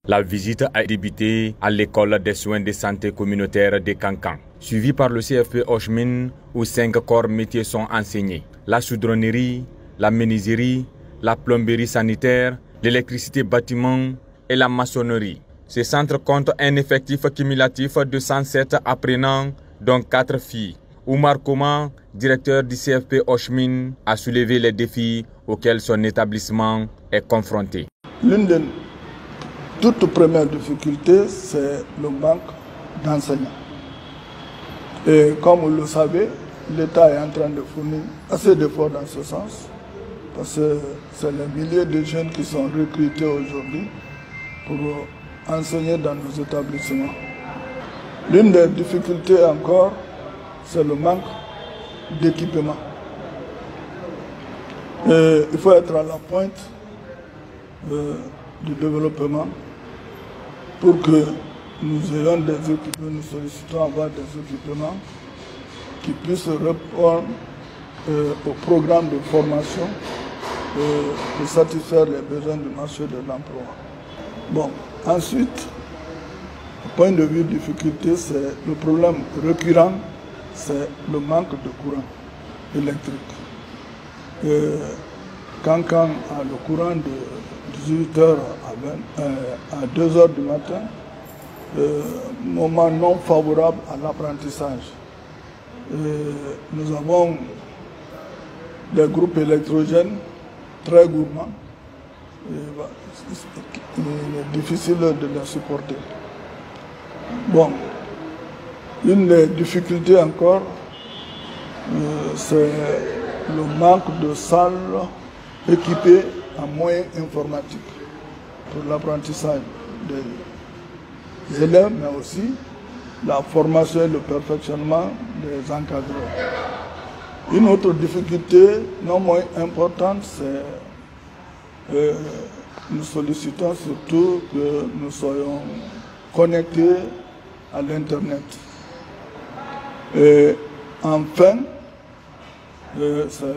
La visite a débuté à l'école des soins de santé communautaire de Kankan, suivie par le CFP Ochmine où 5 corps métiers sont enseignés. La chaudronnerie, la menuiserie, la plomberie sanitaire, l'électricité bâtiment et la maçonnerie. Ce centre compte un effectif cumulatif de 107 apprenants, dont 4 filles. Oumar Koma, directeur du CFP Ochmine, a soulevé les défis auxquels son établissement est confronté. L'une des toutes premières difficultés, c'est le manque d'enseignants. Et comme vous le savez, l'État est en train de fournir assez d'efforts dans ce sens, parce que c'est les milliers de jeunes qui sont recrutés aujourd'hui pour enseigner dans nos établissements. L'une des difficultés encore, c'est le manque d'équipement. Il faut être à la pointe du développement pour que nous ayons des équipements, nous sollicitons avoir des équipements qui puissent répondre au programme de formation pour satisfaire les besoins du marché de l'emploi. Bon, ensuite, au point de vue difficulté, c'est le problème récurrent, c'est le manque de courant électrique. Kankan a le courant de 18h à 2h du matin, moment non favorable à l'apprentissage. Nous avons des groupes électrogènes très gourmands. Il est difficile de les supporter. Bon, une des difficultés encore, c'est le manque de salles équipées en moyens informatiques pour l'apprentissage des élèves, mais aussi la formation et le perfectionnement des encadreurs. Une autre difficulté non moins importante, c'est nous sollicitons surtout que nous soyons connectés à l'Internet. Et enfin, c'est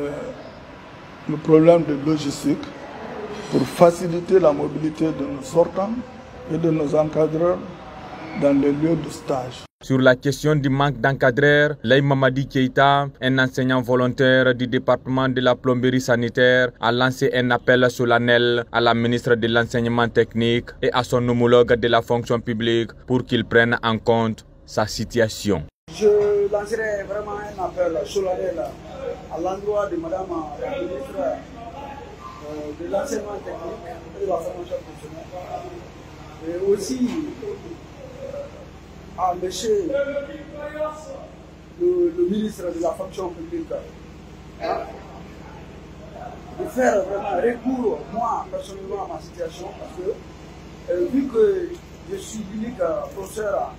le problème de logistique pour faciliter la mobilité de nos sortants et de nos encadreurs dans les lieux de stage. Sur la question du manque d'encadreurs, Lay Mamadi Keita, un enseignant volontaire du département de la plomberie sanitaire, a lancé un appel solennel à la ministre de l'enseignement technique et à son homologue de la fonction publique pour qu'il prenne en compte sa situation. Je lancerai vraiment un appel solennel à l'endroit de Madame la ministre de l'enseignement technique et de la formation professionnelle, et aussi à monsieur le ministre de la fonction publique de faire vraiment recours, moi personnellement, à ma situation, parce que vu que je suis l'unique professeur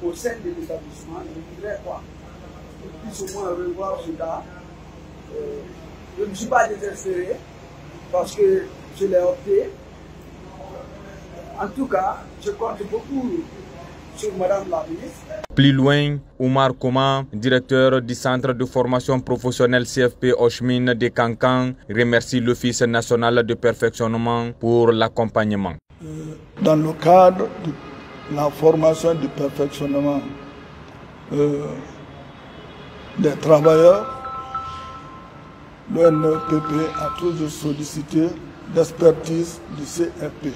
au sein de l'établissement, je voudrais quoi qu'on puisse au moins revoir ce cas. Je ne suis pas désespéré parce que je l'ai opté. En tout cas, je compte beaucoup sur Madame la ministre. Plus loin, Oumar Koma, directeur du centre de formation professionnelle CFP Ochmine de Kankan, remercie l'Office national de perfectionnement pour l'accompagnement. Dans le cadre de la formation du perfectionnement des travailleurs, l'ONPP a toujours sollicité l'expertise du CFP.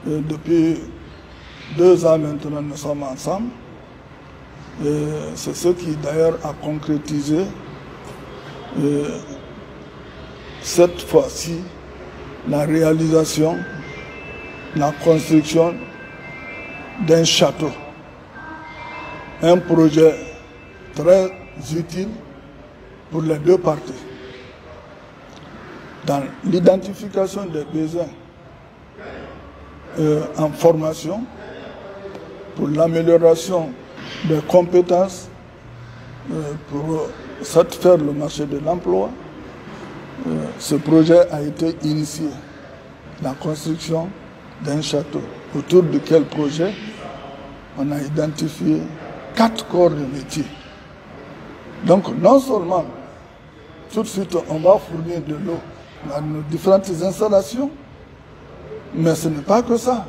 Depuis 2 ans maintenant, nous sommes ensemble. C'est ce qui d'ailleurs a concrétisé cette fois-ci la réalisation, la construction d'un château. Un projet très utile pour les 2 parties. Dans l'identification des besoins en formation, pour l'amélioration des compétences, pour satisfaire le marché de l'emploi, ce projet a été initié. La construction d'un château, autour de quel projet on a identifié 4 corps de métier. Donc non seulement tout de suite on va fournir de l'eau dans nos différentes installations, Mais ce n'est pas que ça.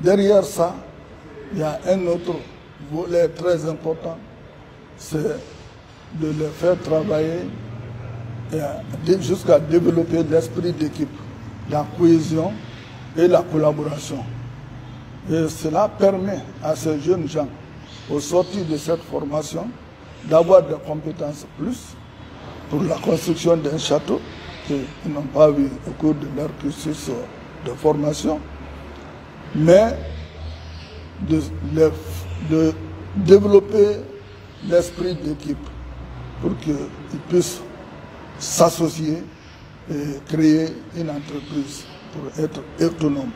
Derrière ça, il y a un autre volet très important, c'est de les faire travailler jusqu'à développer l'esprit d'équipe, la cohésion et la collaboration. Et cela permet à ces jeunes gens, au sortir de cette formation, d'avoir des compétences plus pour la construction d'un château qu'ils n'ont pas vu au cours de leur cursus de formation, mais de développer l'esprit d'équipe pour qu'ils puissent s'associer et créer une entreprise pour être autonome.